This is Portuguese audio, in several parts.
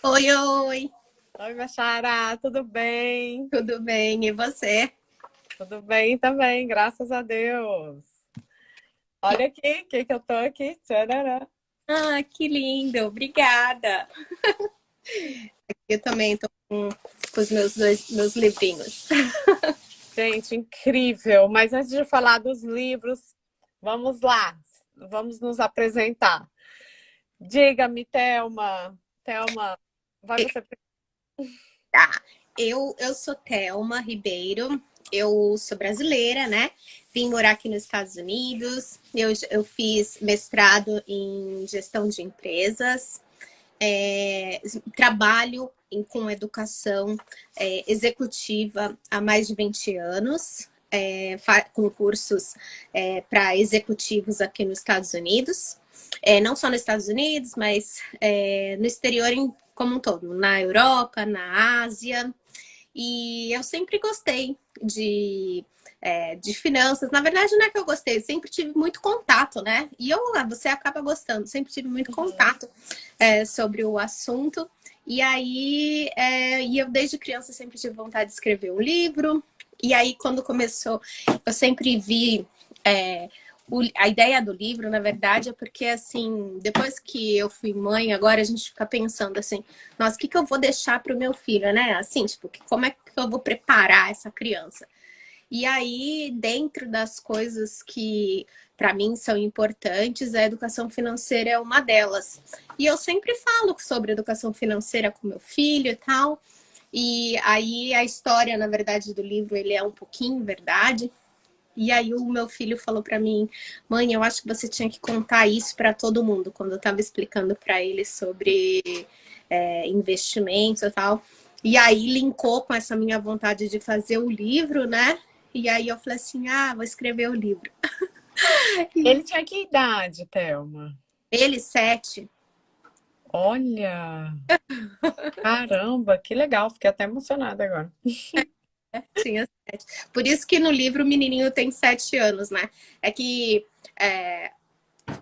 Oi, oi, Oi, minha Chara, tudo bem? tudo bem? E você? Tudo bem também, graças a Deus. Olha aqui, que eu tô aqui. Tcharará. Ah, que lindo, obrigada. Eu também estou com os meus livrinhos. Gente, incrível. Mas antes de falar dos livros, vamos lá, vamos nos apresentar. Diga-me, Thelma. Thelma, vai você. Tá, eu sou Thelma Ribeiro, eu sou brasileira, né? Vim morar aqui nos Estados Unidos, eu fiz mestrado em gestão de empresas, é, trabalho com educação executiva há mais de 20 anos, com cursos para executivos aqui nos Estados Unidos. Não só nos Estados Unidos, mas no exterior como um todo, na Europa, na Ásia. E eu sempre gostei de finanças. Na verdade, não é que eu gostei, eu sempre tive muito contato, né? Você acaba gostando, sempre tive muito contato sobre o assunto. E aí, eu desde criança sempre tive vontade de escrever um livro. E aí, quando começou, eu sempre vi a ideia do livro, na verdade, é porque, assim, depois que eu fui mãe, agora a gente fica pensando assim, nossa, o que eu vou deixar para o meu filho, né? Assim, tipo, como é que eu vou preparar essa criança? E aí, dentro das coisas que para mim são importantes, a educação financeira é uma delas. E eu sempre falo sobre educação financeira com meu filho e tal. E aí a história, na verdade, do livro, ele é um pouquinho verdade. E aí o meu filho falou para mim, mãe, eu acho que você tinha que contar isso para todo mundo, quando eu estava explicando para ele sobre investimentos e tal. E aí linkou com essa minha vontade de fazer o livro, né? E aí eu falei assim, vou escrever o livro. Ele tinha que idade, Thelma? Ele, 7, Olha, caramba, que legal. Fiquei até emocionada agora. tinha 7. Por isso que no livro o menininho tem 7 anos, né? É que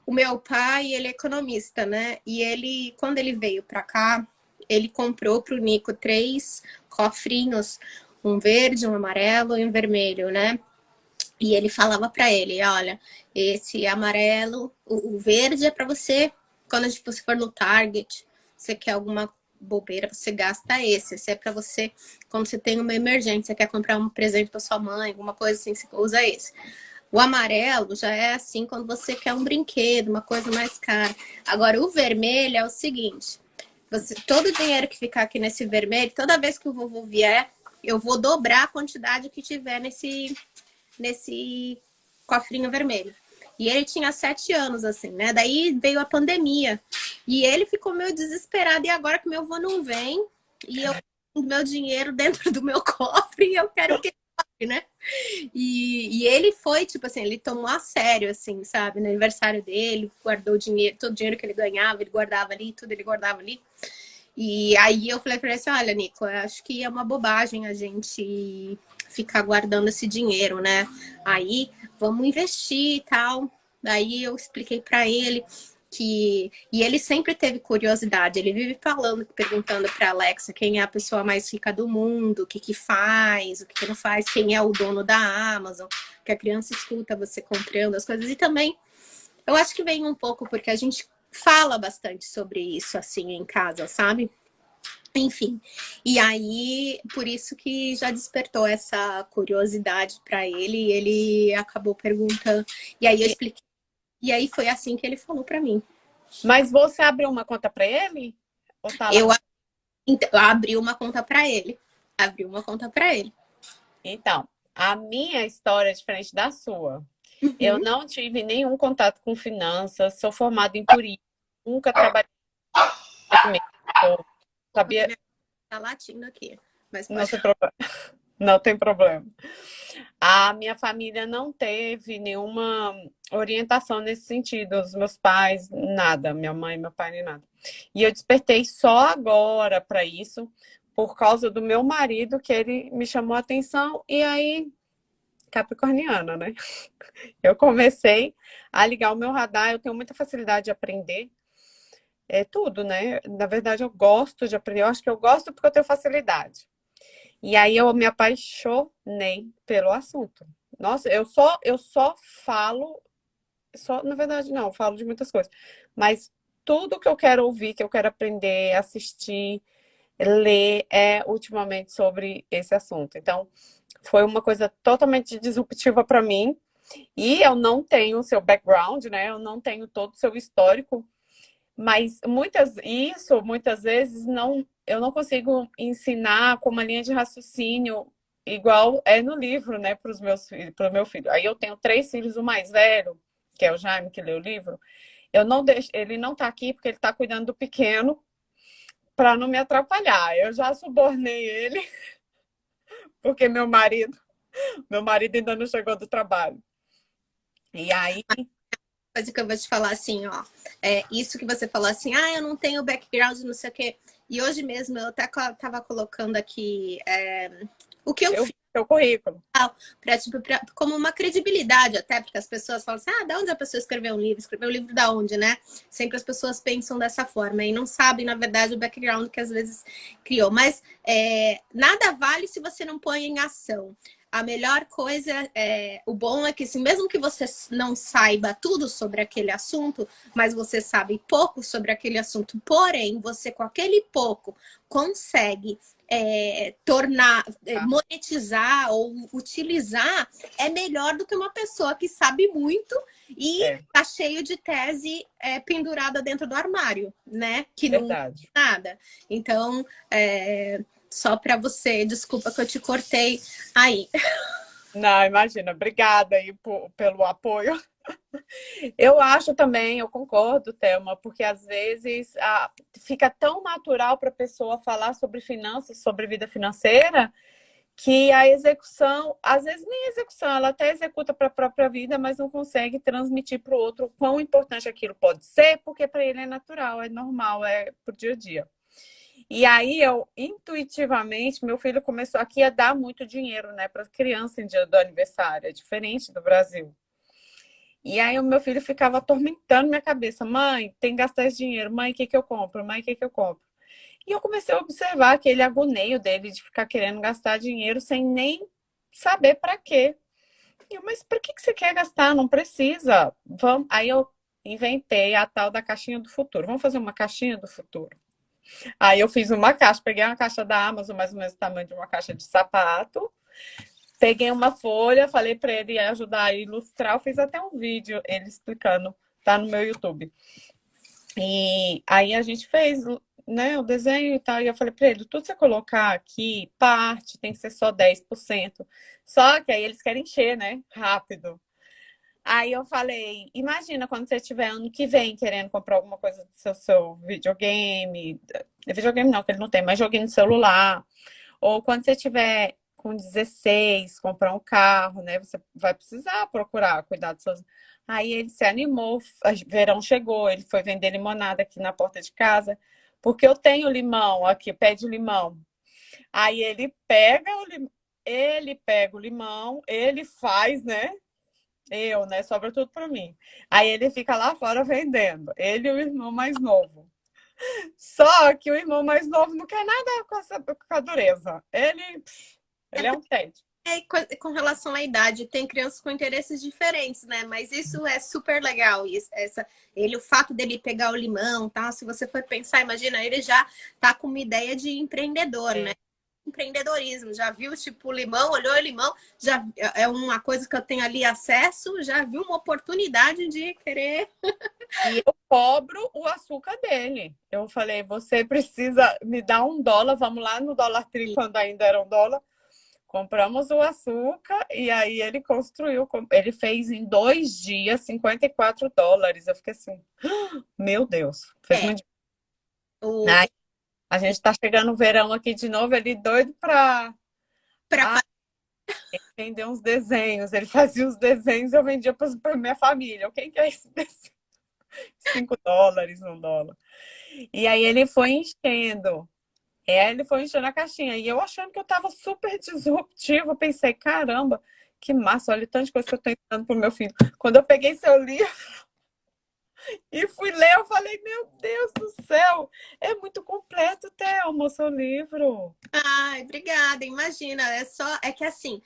o meu pai, ele é economista, né? E ele, quando ele veio para cá, ele comprou para o Nico 3 cofrinhos, um verde, um amarelo e um vermelho, né? E ele falava para ele, olha, esse amarelo, o verde é para você quando você for no Target, você quer alguma bobeira, você gasta esse. Esse é para você quando você tem uma emergência, quer comprar um presente para sua mãe, alguma coisa assim, você usa esse. O amarelo já é assim quando você quer um brinquedo, uma coisa mais cara. Agora, o vermelho é o seguinte: todo o dinheiro que ficar aqui nesse vermelho, toda vez que o vovô vier, eu vou dobrar a quantidade que tiver nesse cofrinho vermelho. E ele tinha 7 anos, assim, né? Daí veio a pandemia. E ele ficou meio desesperado. E agora que meu avô não vem, e eu meu dinheiro dentro do meu cofre, e eu quero que ele, né? E ele foi, tipo assim, ele tomou a sério, assim, sabe? No aniversário dele, guardou o dinheiro, todo o dinheiro que ele ganhava, ele guardava ali, tudo ele guardava ali. E aí eu falei pra ele assim, olha, Nico, eu acho que é uma bobagem a gente ficar guardando esse dinheiro, né? Aí vamos investir e tal. Daí eu expliquei para ele e ele sempre teve curiosidade. Ele vive falando, perguntando para Alexa quem é a pessoa mais rica do mundo, o que que faz, o que que não faz, quem é o dono da Amazon, que a criança escuta você comprando as coisas. E também eu acho que vem um pouco porque a gente fala bastante sobre isso assim em casa, sabe? Enfim, e aí por isso que já despertou essa curiosidade para ele, e ele acabou perguntando, e aí eu expliquei, e aí foi assim que ele falou para mim. Mas você abriu uma conta para ele? Ou tá lá? Eu, eu abri uma conta para ele, abri uma conta para ele. Então, a minha história é diferente da sua. Eu Uhum. não tive nenhum contato com finanças, sou formada em turismo, nunca trabalhei mesmo. Desculpa que Sabia? minha tá latindo aqui, mas Não pode. tem problema. Não tem problema. A minha família não teve nenhuma orientação nesse sentido. Os meus pais, nada. Minha mãe, meu pai, nem nada. E eu despertei só agora para isso, por causa do meu marido, que ele me chamou a atenção. E aí, capricorniana, né? Eu comecei a ligar o meu radar. Eu tenho muita facilidade de aprender. é tudo, né? Na verdade, eu gosto de aprender. Eu acho que eu gosto porque eu tenho facilidade. E aí eu me apaixonei pelo assunto. Nossa, eu só falo, só, na verdade, não, eu falo de muitas coisas. Mas tudo que eu quero ouvir, que eu quero aprender, assistir, ler, é ultimamente sobre esse assunto. Então, foi uma coisa totalmente disruptiva para mim. E eu não tenho o seu background, né? Eu não tenho todo o seu histórico, mas muitas vezes eu não consigo ensinar com uma linha de raciocínio igual é no livro, né, para os meus filhos, para o meu filho. Aí eu tenho 3 filhos, o mais velho, que é o Jaime, que lê o livro. Eu não deixo, ele não está aqui porque ele está cuidando do pequeno para não me atrapalhar. Eu já subornei ele porque meu marido ainda não chegou do trabalho. E aí Coisa que eu vou te falar assim, ó. Isso que você falou assim, eu não tenho background, não sei o quê. E hoje mesmo eu até tava colocando aqui o que eu fiz seu currículo. como uma credibilidade até, porque as pessoas falam assim, da onde a pessoa escreveu um livro? Escreveu um livro da onde, né? Sempre as pessoas pensam dessa forma e não sabem, na verdade, o background que às vezes criou. Mas nada vale se você não põe em ação. A melhor coisa, o bom é que assim, mesmo que você não saiba tudo sobre aquele assunto, mas você sabe pouco sobre aquele assunto, porém, você com aquele pouco consegue monetizar ou utilizar, é melhor do que uma pessoa que sabe muito e tá cheio de tese pendurada dentro do armário, né? Que não é nada. Então, só para você, desculpa que eu te cortei aí. Não, imagina. Obrigada aí pelo apoio. Eu acho também, eu concordo, Thelma, porque às vezes fica tão natural para a pessoa falar sobre finanças, sobre vida financeira, que a execução, às vezes nem execução, ela até executa para a própria vida, mas não consegue transmitir para o outro o quão importante aquilo pode ser, porque para ele é natural, é normal, é pro dia a dia. E aí eu, intuitivamente, meu filho começou aqui a dar muito dinheiro, né, para criança em dia do aniversário, é diferente do Brasil. E aí o meu filho ficava atormentando minha cabeça, mãe, tem que gastar esse dinheiro, mãe, o que eu compro? Mãe, o que eu compro? E eu comecei a observar aquele agoneio dele de ficar querendo gastar dinheiro sem nem saber para quê. Mas para que você quer gastar? Não precisa. Vamos. Aí eu inventei a tal da caixinha do futuro. Vamos fazer uma caixinha do futuro. Aí eu fiz uma caixa, peguei uma caixa da Amazon, mais ou menos o tamanho de uma caixa de sapato. Peguei uma folha, falei para ele ajudar a ilustrar. Eu fiz até um vídeo, ele explicando. Tá no meu YouTube. E aí a gente fez, né, o desenho e tal. E eu falei para ele, tudo você colocar aqui, parte, tem que ser só 10%. Só que aí eles querem encher, né? Rápido. Aí eu falei, imagina quando você estiver ano que vem querendo comprar alguma coisa do seu videogame. Videogame não, que ele não tem, mas joguinho no celular. Ou quando você tiver com 16, comprar um carro, né? Você vai precisar procurar cuidar dos seus. Aí ele se animou, verão chegou, ele foi vender limonada aqui na porta de casa, porque eu tenho limão aqui, pé de limão. Aí ele pega o limão, ele faz, né? Né? Sobra tudo para mim. Aí ele fica lá fora vendendo. Ele e o irmão mais novo. Só que o irmão mais novo não quer nada com a dureza. Ele é um tédio. Com relação à idade, tem crianças com interesses diferentes, né? Mas isso é super legal. O fato dele pegar o limão, tá? Se você for pensar, imagina, ele já tá com uma ideia de empreendedor, né? Empreendedorismo, já viu, tipo, o limão, olhou o limão, já é uma coisa que eu tenho ali acesso, já viu uma oportunidade de querer. E eu cobro o açúcar dele. Eu falei, você precisa me dar $1, vamos lá no Dollar Tree, quando ainda era $1. Compramos o açúcar e aí ele ele fez em 2 dias $54. Eu fiquei assim, meu Deus, fez muito. Aí, a gente tá chegando no verão aqui de novo, ele doido pra vender uns desenhos. Ele fazia os desenhos, eu vendia pra minha família. Quem que é esse desenho? $5, $1. E aí ele foi enchendo. Ele foi enchendo a caixinha. E eu achando que eu tava super disruptivo, pensei, caramba, que massa, olha o tanto de coisa que eu tô ensinando pro meu filho. Quando eu peguei seu livro, E fui ler, eu falei, meu Deus do céu, é muito completo, Thelma, o seu livro. Ai, obrigada. Imagina, é que assim,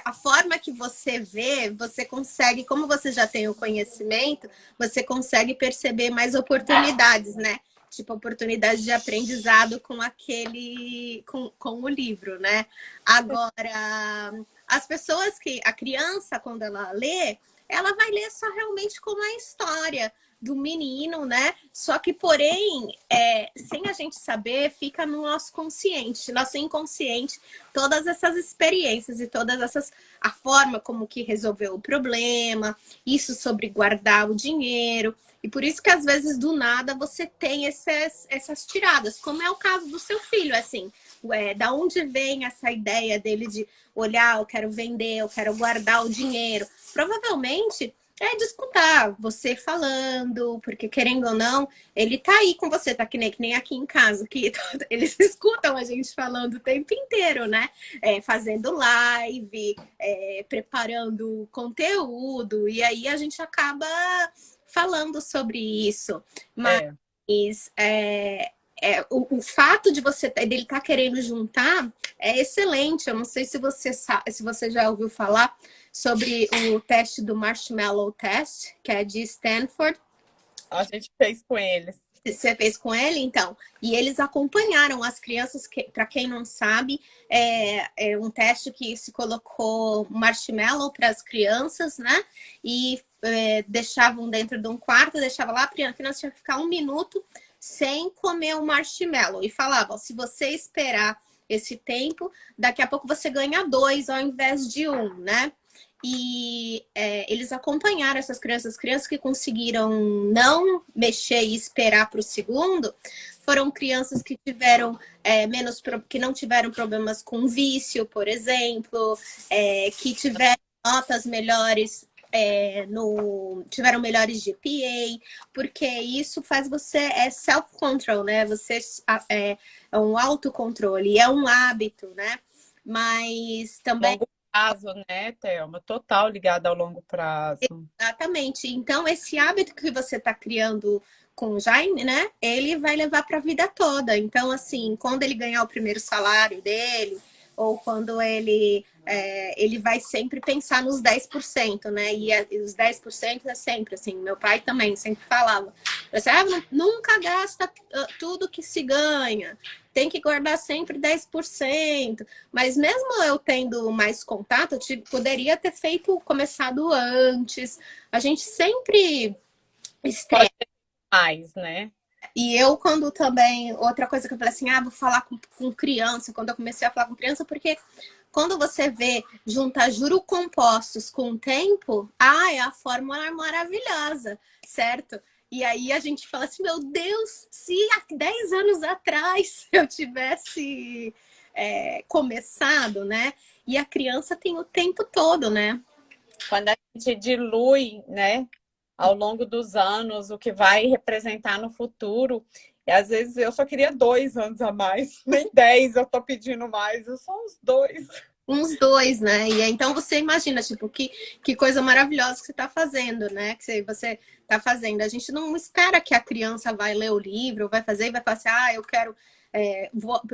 a forma que você vê, você consegue, como você já tem o conhecimento, você consegue perceber mais oportunidades, né? Tipo, oportunidade de aprendizado com com o livro, né? Agora, as pessoas a criança, quando ela lê, ela vai ler só realmente como a história do menino, né? Só que, porém, sem a gente saber, fica no nosso consciente, nosso inconsciente, todas essas experiências e todas essas a forma como que resolveu o problema, isso sobre guardar o dinheiro. E por isso que às vezes do nada você tem essas tiradas, como é o caso do seu filho, assim, da onde vem essa ideia dele de olhar, eu quero vender, eu quero guardar o dinheiro. Provavelmente de escutar você falando, porque querendo ou não, ele tá aí com você, tá que nem aqui em casa, que eles escutam a gente falando o tempo inteiro, né? Fazendo live, preparando conteúdo, e aí a gente acaba falando sobre isso. É, Mas o fato de dele estar querendo juntar é excelente. Eu não sei se você sabe, se você já ouviu falar sobre o teste do Marshmallow Test, que é de Stanford. a gente fez com eles. Você fez com ele, então? E eles acompanharam as crianças, para quem não sabe, é um teste que se colocou marshmallow para as crianças, né? E deixavam dentro de um quarto, deixava lá, a criança tinha que ficar 1 minuto sem comer o marshmallow. E falavam, se você esperar esse tempo, daqui a pouco você ganha 2 ao invés de 1, né? E eles acompanharam essas crianças. As crianças que conseguiram não mexer e esperar para o segundo foram crianças que tiveram que não tiveram problemas com vício, por exemplo, que tiveram notas melhores, tiveram melhores GPA, porque isso faz você self-control, né? Você é um autocontrole, é um hábito, né? Mas também Longo prazo, né, Thelma? Total ligada ao longo prazo. exatamente. Então, esse hábito que você está criando com o Jaime, né? Ele vai levar para a vida toda. Então, assim, quando ele ganhar o primeiro salário dele, ou quando ele vai sempre pensar nos 10%, né? E os 10% é sempre assim. Meu pai também sempre falava. Assim, nunca gasta tudo que se ganha. Tem que guardar sempre 10%. Mas mesmo eu tendo mais contato, eu poderia ter começado antes. A gente sempre Pode estressa. ter mais, né? E eu, quando também, outra coisa que eu falei assim, vou falar com criança, quando eu comecei a falar com criança, porque quando você vê juntar juro compostos com o tempo, é a fórmula maravilhosa, certo? E aí a gente fala assim, meu Deus, se há 10 anos atrás eu tivesse começado, né? E a criança tem o tempo todo, né? Quando a gente dilui, né, ao longo dos anos, o que vai representar no futuro. E às vezes eu só queria 2 anos a mais, nem 10 eu tô pedindo mais, eu só uns 2. Uns 2, né? E então você imagina, tipo, que coisa maravilhosa que você está fazendo, né? Que você está fazendo. A gente não espera que a criança vai ler o livro, vai fazer e vai falar assim, eu quero.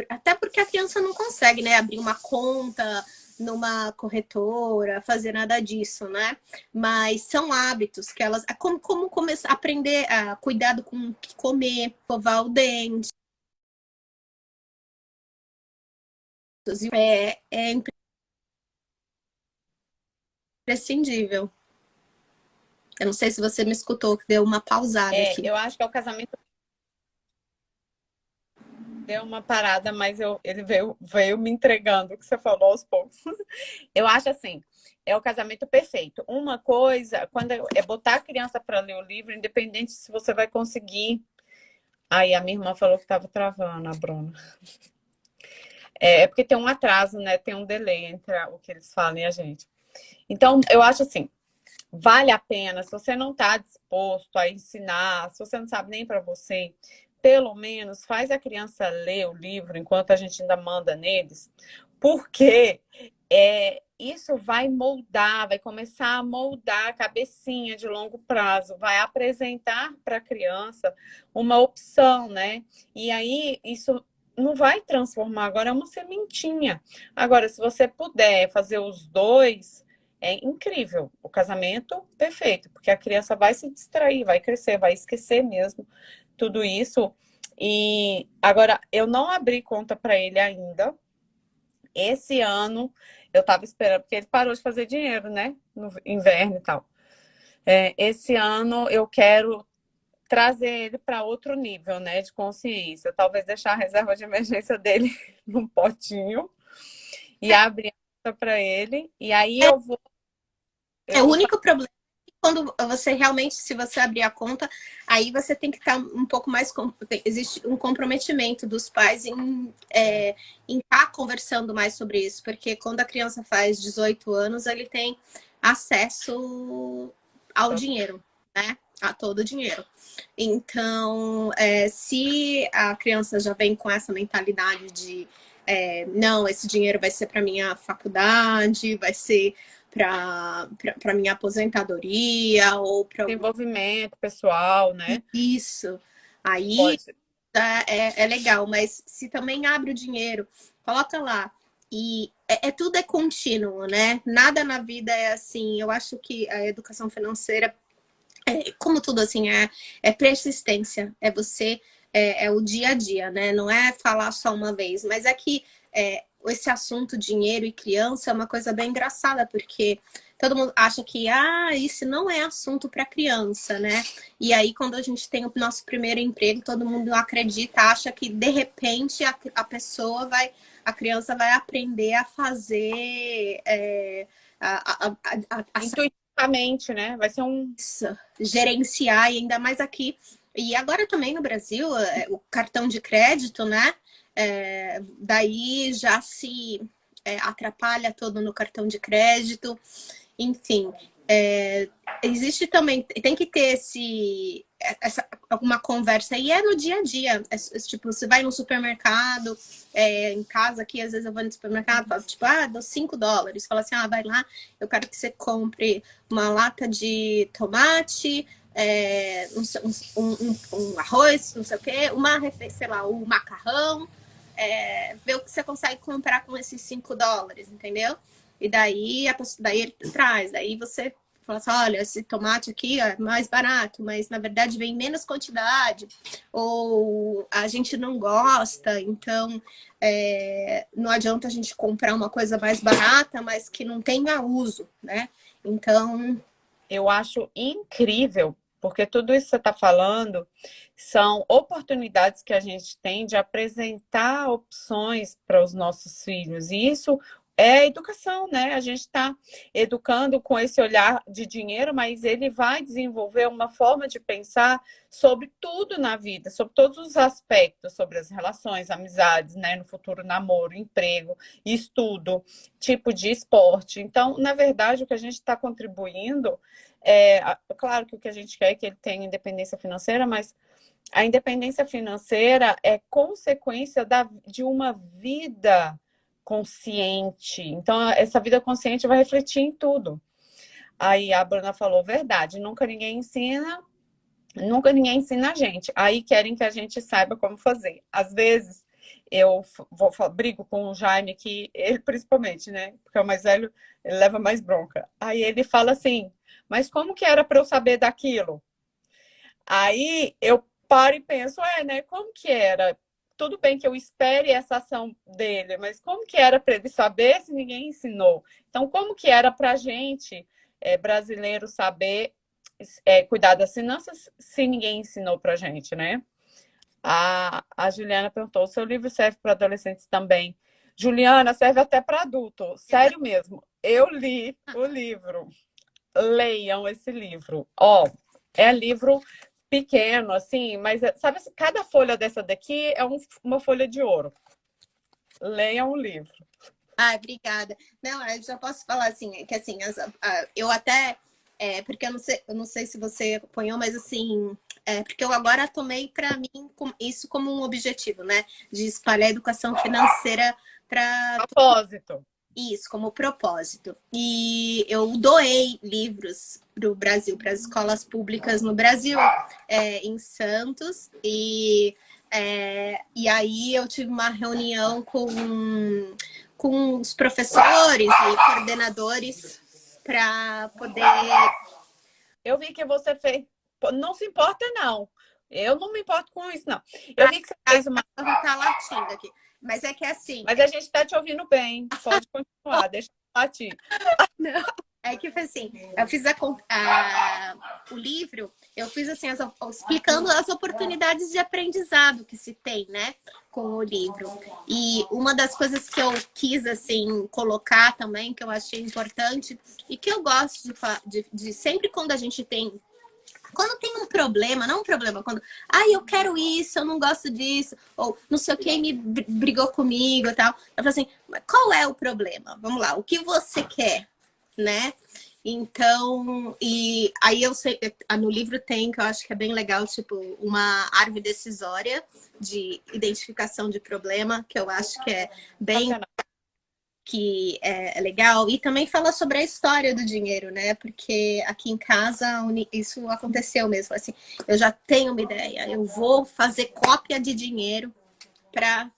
Até porque a criança não consegue, né? Abrir uma conta numa corretora, fazer nada disso, né? Mas são hábitos que elas. Como começar a aprender a cuidado com o que comer, escovar o dente. É imprescindível. Eu não sei se você me escutou, que deu uma pausada aqui. Eu acho que é o casamento deu uma parada, mas ele veio me entregando o que você falou aos poucos. Eu acho assim, é o casamento perfeito. Uma coisa, quando é botar a criança para ler o livro, independente se você vai conseguir. Aí a minha irmã falou que estava travando, a Bruna. É porque tem um atraso, né? Tem um delay entre o que eles falam e a gente. Então, eu acho assim, vale a pena, se você não está disposto a ensinar, se você não sabe nem para você, pelo menos faz a criança ler o livro enquanto a gente ainda manda neles, porque isso vai moldar, vai começar a moldar a cabecinha de longo prazo, vai apresentar para a criança uma opção, né? E aí isso não vai transformar, agora é uma sementinha. Agora, se você puder fazer os dois, é incrível. O casamento, perfeito, porque a criança vai se distrair, vai crescer, vai esquecer mesmo tudo isso. E agora, eu não abri conta para ele ainda. Esse ano eu tava esperando, porque ele parou de fazer dinheiro, né? No inverno e tal. Esse ano eu quero trazer ele para outro nível, né? De consciência. Talvez deixar a reserva de emergência dele num potinho e abrir a conta para ele. E aí eu vou. O único problema é que quando você realmente, se você abrir a conta, aí você tem que estar um pouco mais. Existe um comprometimento dos pais em estar conversando mais sobre isso, porque quando a criança faz 18 anos, ele tem acesso ao dinheiro, né? A todo o dinheiro. Então, se a criança já vem com essa mentalidade de não, esse dinheiro vai ser para minha faculdade, vai ser para minha aposentadoria ou para Desenvolvimento pessoal, né? isso. Aí Pode. é legal, mas se também abre o dinheiro, coloca lá. E tudo é contínuo, né? Nada na vida é assim. Eu acho que a educação financeira, como tudo assim, é persistência. É você, é o dia a dia, né? Não é falar só uma vez, mas é que esse assunto dinheiro e criança é uma coisa bem engraçada, porque todo mundo acha que isso não é assunto para criança, né? E aí, quando a gente tem o nosso primeiro emprego, todo mundo acredita, acha que de repente a pessoa vai, a criança vai aprender a fazer Intuitivamente, né? Vai ser um. gerenciar, e ainda mais aqui. E agora também no Brasil, o cartão de crédito, né? Daí já se atrapalha todo no cartão de crédito. Enfim, existe também, tem que ter alguma conversa, e é no dia a dia. Tipo, você vai no supermercado, em casa aqui, às vezes eu vou no supermercado, falo, tipo, dou $5. Fala assim, vai lá, eu quero que você compre uma lata de tomate, um arroz, não sei o quê, uma refeição, sei lá, um macarrão, ver o que você consegue comprar com esses $5, entendeu? E daí ele traz, daí você fala assim, olha, esse tomate aqui é mais barato, mas na verdade vem menos quantidade, ou a gente não gosta, então não adianta a gente comprar uma coisa mais barata, mas que não tenha uso, né? Então... Eu acho incrível, porque tudo isso que você está falando são oportunidades que a gente tem de apresentar opções para os nossos filhos. E isso é educação, né? A gente está educando com esse olhar de dinheiro, mas ele vai desenvolver uma forma de pensar sobre tudo na vida, sobre todos os aspectos, sobre as relações, amizades, né? No futuro, namoro, emprego, estudo, tipo de esporte. Então, na verdade, o que a gente está contribuindo claro que o que a gente quer é que ele tenha independência financeira, mas a independência financeira é consequência de uma vida consciente. Então, essa vida consciente vai refletir em tudo. Aí a Bruna falou, verdade, nunca ninguém ensina a gente. Aí querem que a gente saiba como fazer. Às vezes, eu brigo com o Jaime, que ele principalmente, né? Porque é o mais velho, ele leva mais bronca. Aí ele fala assim, mas como que era para eu saber daquilo? Aí eu paro e penso, né? Como que era? Tudo bem que eu espere essa ação dele, mas como que era para ele saber se ninguém ensinou? Então, como que era para a gente, brasileiro, saber cuidar das finanças se ninguém ensinou para a gente, né? A Juliana perguntou, o seu livro serve para adolescentes também? Juliana, serve até para adulto. Sério mesmo. Eu li o livro. Leiam esse livro. É livro pequeno, assim, mas sabe, cada folha dessa daqui é uma folha de ouro. Leiam o livro. Obrigada. Não, eu já posso falar assim, que assim, eu até, porque eu não sei se você acompanhou, mas assim, porque eu agora tomei para mim isso como um objetivo, né? De espalhar a educação financeira para... Propósito. Isso, como propósito. E eu doei livros para o Brasil, para as escolas públicas no Brasil, em Santos. E aí eu tive uma reunião com os professores e coordenadores para poder. Eu vi que você fez. Não se importa, não. Eu não me importo com isso, não. Eu vi que você fez uma. Tá latindo aqui. Mas é que é assim. Mas a gente está te ouvindo bem. Pode continuar, deixa eu latir. Não. É que foi assim, eu fiz o livro, eu fiz assim, explicando as oportunidades de aprendizado que se tem, né, com o livro. E uma das coisas que eu quis, assim, colocar também, que eu achei importante, e que eu gosto de sempre quando a gente tem. Quando tem um problema, não um problema, quando, eu quero isso, eu não gosto disso, ou não sei o que me brigou comigo e tal. Eu falo assim, qual é o problema? Vamos lá, o que você quer? Né? Então, e aí eu sei, no livro tem, que eu acho que é bem legal, tipo, uma árvore decisória de identificação de problema, que eu acho que é bem que é legal. E também fala sobre a história do dinheiro, né? Porque aqui em casa isso aconteceu mesmo. Assim, eu já tenho uma ideia, eu vou fazer cópia de dinheiro para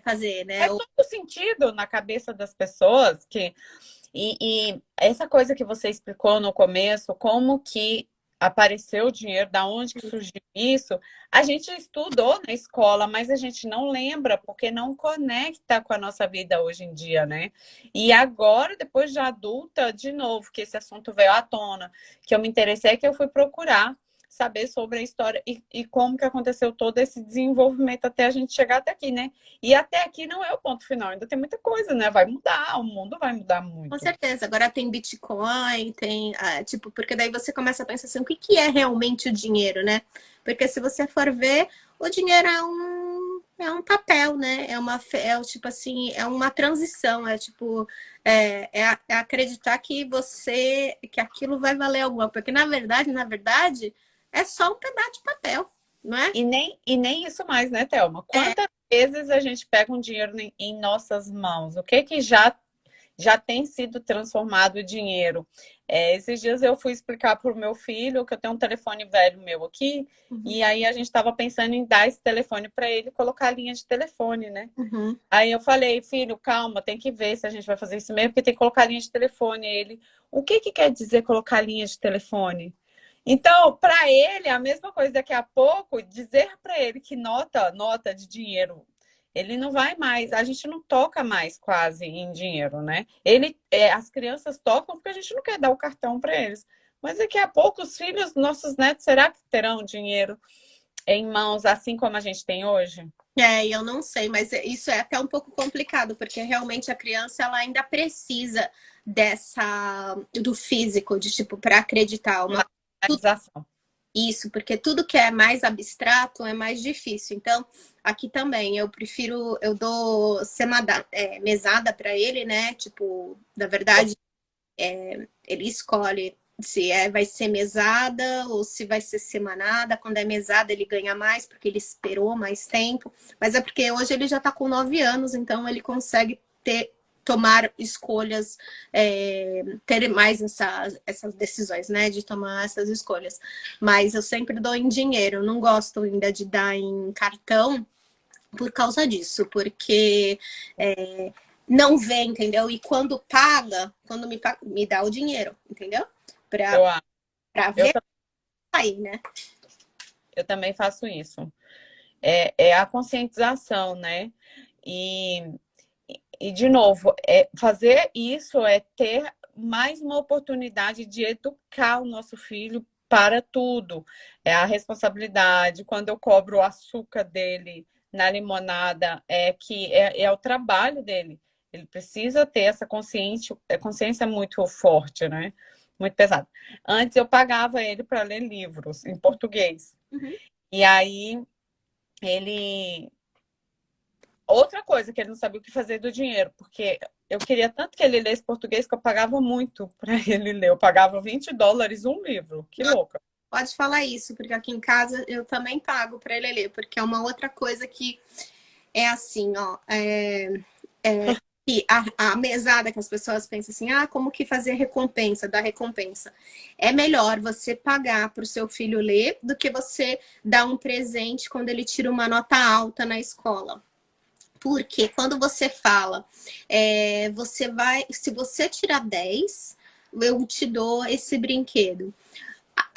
fazer, né? Faz todo sentido na cabeça das pessoas que. E essa coisa que você explicou no começo, como que apareceu o dinheiro, da onde que surgiu isso, a gente estudou na escola, mas a gente não lembra porque não conecta com a nossa vida hoje em dia, né? E agora, depois de adulta, de novo, que esse assunto veio à tona, que eu me interessei, que eu fui procurar saber sobre a história e como que aconteceu todo esse desenvolvimento até a gente chegar até aqui, né? E até aqui não é o ponto final, ainda tem muita coisa, né? Vai mudar, o mundo vai mudar muito. Com certeza. Agora tem Bitcoin, tem, tipo, porque daí você começa a pensar assim, o que que é realmente o dinheiro, né? Porque se você for ver, o dinheiro é um papel, né? Tipo assim, é uma transição, é tipo, é acreditar que aquilo vai valer alguma, porque na verdade, é só um pedaço de papel, não é? E nem isso mais, né, Thelma? Quantas vezes a gente pega um dinheiro em nossas mãos? O que já tem sido transformado em dinheiro? Esses dias eu fui explicar para o meu filho que eu tenho um telefone velho meu aqui, e aí a gente estava pensando em dar esse telefone para ele, colocar a linha de telefone, né? Uhum. Aí eu falei, filho, calma, tem que ver se a gente vai fazer isso mesmo, porque tem que colocar a linha de telefone. Ele, o que quer dizer colocar a linha de telefone? Então, para ele, a mesma coisa daqui a pouco, dizer para ele que nota de dinheiro, ele não vai mais, a gente não toca mais quase em dinheiro, né? As crianças tocam porque a gente não quer dar o cartão para eles. Mas daqui a pouco os filhos, nossos netos, será que terão dinheiro em mãos assim como a gente tem hoje? Eu não sei, mas isso é até um pouco complicado, porque realmente a criança ela ainda precisa do físico, de tipo, para acreditar. Organização. Isso, porque tudo que é mais abstrato é mais difícil. Então, aqui também eu dou mesada para ele, né? Tipo, na verdade, ele escolhe se vai ser mesada ou se vai ser semanada. Quando é mesada, ele ganha mais, porque ele esperou mais tempo. Mas é porque hoje ele já está com 9 anos, então ele consegue tomar escolhas, ter mais essas decisões, né? De tomar essas escolhas. Mas eu sempre dou em dinheiro, eu não gosto ainda de dar em cartão por causa disso, porque não vê, entendeu? E quando paga, quando me dá o dinheiro, entendeu? Para Eu, ver aí, né? eu também faço isso. É a conscientização, né? E de novo, fazer isso é ter mais uma oportunidade de educar o nosso filho para tudo. É a responsabilidade. Quando eu cobro o açúcar dele na limonada, é o trabalho dele. Ele precisa ter essa consciência muito forte, né? Muito pesada. Antes eu pagava ele para ler livros em português. Uhum. E aí ele outra coisa que ele não sabia o que fazer do dinheiro, porque eu queria tanto que ele lesse português que eu pagava muito para ele ler. Eu pagava US$ 20 um livro. Que louca. Pode falar isso, porque aqui em casa eu também pago para ele ler, porque é uma outra coisa que é assim, ó. E a mesada que as pessoas pensam assim, ah, como que fazer recompensa, dar recompensa. É melhor você pagar para o seu filho ler do que você dar um presente quando ele tira uma nota alta na escola. Porque quando você fala, você vai, se você tirar 10, eu te dou esse brinquedo.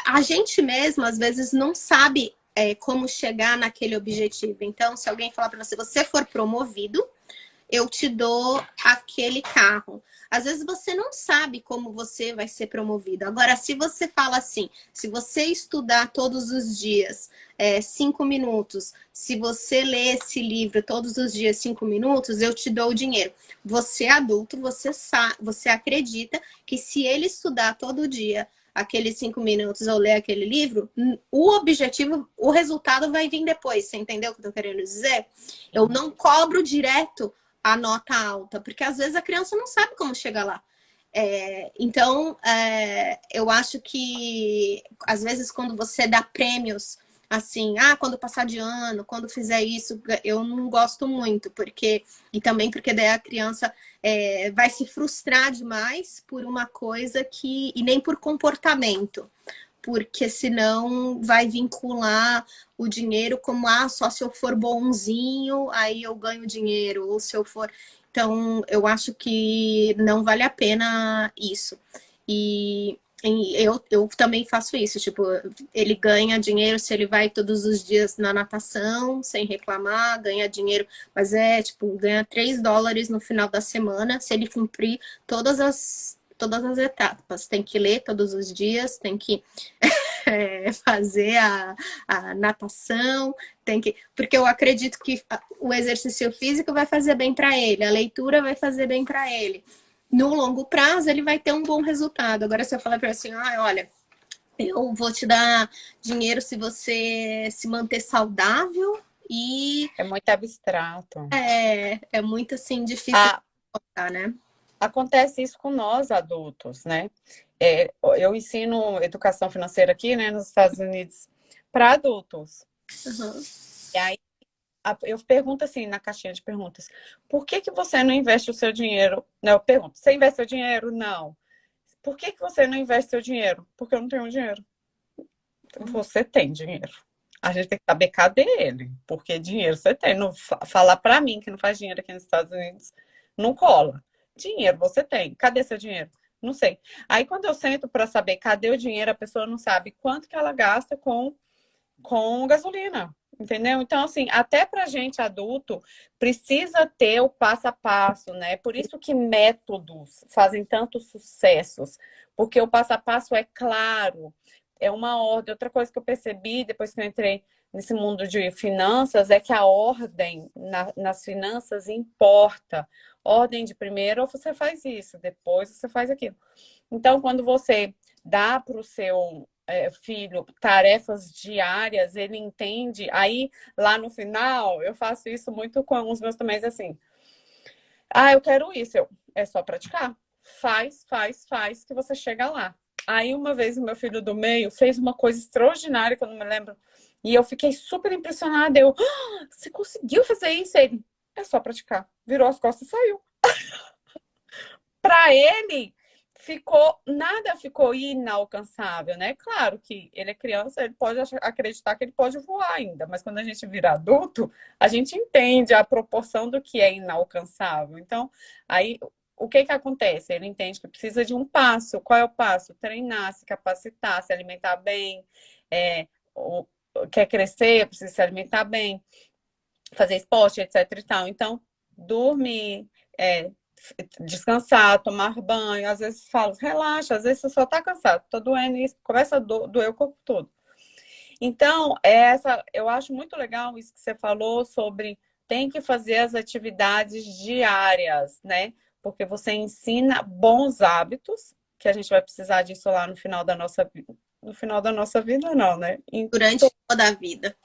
A gente mesmo, às vezes, não sabe como chegar naquele objetivo. Então, se alguém falar para você, você for promovido, eu te dou aquele carro. Às vezes você não sabe como você vai ser promovido. Agora, se você fala assim, se você estudar todos os dias 5 minutos, se você ler esse livro todos os dias 5 minutos, eu te dou o dinheiro. Você é adulto, você acredita que se ele estudar todo dia aqueles 5 minutos ou ler aquele livro, o objetivo, o resultado vai vir depois. Você entendeu o que eu tô querendo dizer? Eu não cobro direto a nota alta, porque às vezes a criança não sabe como chegar lá. Então, eu acho que às vezes quando você dá prêmios assim, quando passar de ano, quando fizer isso, eu não gosto muito, e também porque daí a criança vai se frustrar demais por uma coisa e nem por comportamento. Porque senão vai vincular o dinheiro como, só se eu for bonzinho, aí eu ganho dinheiro, ou se eu for... Então, eu acho que não vale a pena isso. E eu também faço isso, tipo, ele ganha dinheiro se ele vai todos os dias na natação, sem reclamar, ganha dinheiro, mas tipo, ganha $3 no final da semana, se ele cumprir todas as etapas. Tem que ler todos os dias, tem que fazer a natação, porque eu acredito que o exercício físico vai fazer bem para ele, a leitura vai fazer bem para ele. No longo prazo, ele vai ter um bom resultado. Agora, se eu falar para assim, olha, eu vou te dar dinheiro se você se manter saudável e... É muito abstrato. É muito, assim, difícil de colocar, né? Acontece isso com nós adultos, né? Eu ensino educação financeira aqui, né, nos Estados Unidos, para adultos. Uhum. E aí eu pergunto assim na caixinha de perguntas: por que que você não investe o seu dinheiro? Não, eu pergunto: você investe seu dinheiro? Não. Por que que você não investe seu dinheiro? Porque eu não tenho dinheiro. Você tem dinheiro. A gente tem que saber cadê ele, porque dinheiro você tem. Não falar para mim que não faz dinheiro aqui nos Estados Unidos não cola. Dinheiro você tem. Cadê seu dinheiro? Não sei. Aí quando eu sento para saber cadê o dinheiro, a pessoa não sabe quanto que ela gasta com gasolina. Entendeu? Então, assim, até pra gente adulto, precisa ter o passo a passo, né? Por isso que métodos fazem tantos sucessos, porque o passo a passo é claro, é uma ordem. Outra coisa que eu percebi depois que eu entrei nesse mundo de finanças é que a ordem nas finanças importa. Ordem de primeiro, você faz isso, depois você faz aquilo. Então, quando você dá para o seu filho tarefas diárias, ele entende. Aí, lá no final, eu faço isso muito com os meus também, assim. Eu quero isso. É só praticar. Faz, que você chega lá. Aí, uma vez, o meu filho do meio fez uma coisa extraordinária, que eu não me lembro. E eu fiquei super impressionada. Você conseguiu fazer isso? Ele, é só praticar. Virou as costas e saiu. Para ele, nada ficou inalcançável, né? Claro que ele é criança, ele pode acreditar que ele pode voar ainda, mas quando a gente vira adulto, a gente entende a proporção do que é inalcançável. Então, aí, o que acontece? Ele entende que precisa de um passo. Qual é o passo? Treinar, se capacitar, se alimentar bem, quer crescer, precisa se alimentar bem, fazer esporte, etc e tal. Então, dormir, descansar, tomar banho, às vezes falo, relaxa, às vezes você só tá cansado, tá doendo isso, começa a doer o corpo todo. Então, eu acho muito legal isso que você falou sobre tem que fazer as atividades diárias, né? Porque você ensina bons hábitos, que a gente vai precisar disso lá no final da nossa vida. No final da nossa vida, não, né? Durante toda a vida.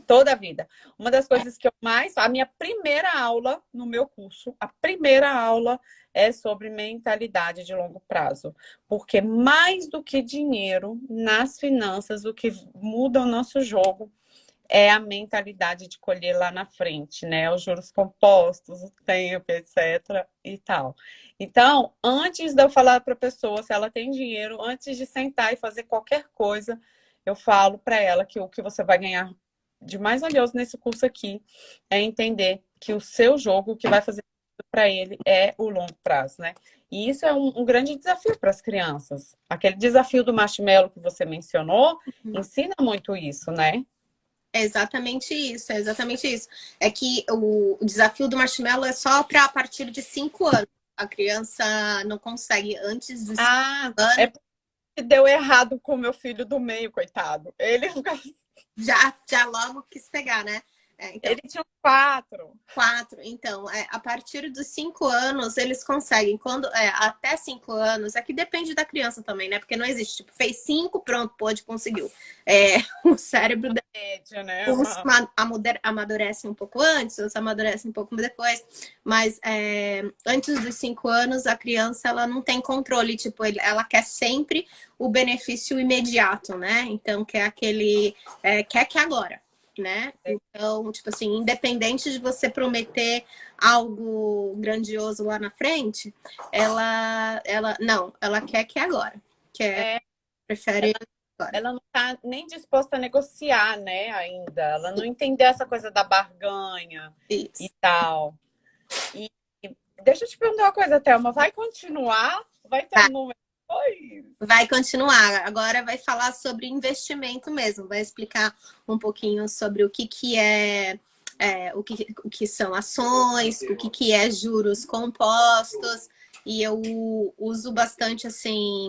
Toda a vida. Uma das coisas que eu a minha primeira aula no meu curso, a primeira aula é sobre mentalidade de longo prazo. Porque mais do que dinheiro, nas finanças, o que muda o nosso jogo é a mentalidade de colher lá na frente, né? Os juros compostos, o tempo, etc. e tal. Então, antes de eu falar para a pessoa se ela tem dinheiro, antes de sentar e fazer qualquer coisa, eu falo para ela que o que você vai ganhar de mais valioso nesse curso aqui é entender que o seu jogo, o que vai fazer para ele é o longo prazo, né? E isso é um grande desafio para as crianças. Aquele desafio do marshmallow que você mencionou ensina muito isso, né? É exatamente isso, é exatamente isso. É que o desafio do marshmallow é só para a partir de 5 anos. A criança não consegue antes dos 5 Ah, é anos, porque deu errado com o meu filho do meio, coitado. já logo quis pegar, né? Então, Ele tinha 4. 4. Então, a partir dos 5 anos, eles conseguem. Até 5 anos, é que depende da criança também, né? Porque não existe, tipo, fez 5, pronto, pode, conseguiu. O cérebro Média, né? uns amadurecem um pouco antes, outros amadurecem um pouco depois. Mas antes dos 5 anos, a criança ela não tem controle. Tipo, ela quer sempre o benefício imediato, né? Então, quer aquele... quer que agora, né? Então, tipo assim, independente de você prometer algo grandioso lá na frente, ela quer que agora. Prefere agora. Ela não está nem disposta a negociar, né, ainda. Ela não entendeu essa coisa da barganha Isso. e tal. E deixa eu te perguntar uma coisa, Thelma. Vai continuar? Vai ter um número 2? Vai continuar. Agora vai falar sobre investimento mesmo. Vai explicar um pouquinho sobre o que o que são ações, o que é juros compostos. E eu uso bastante assim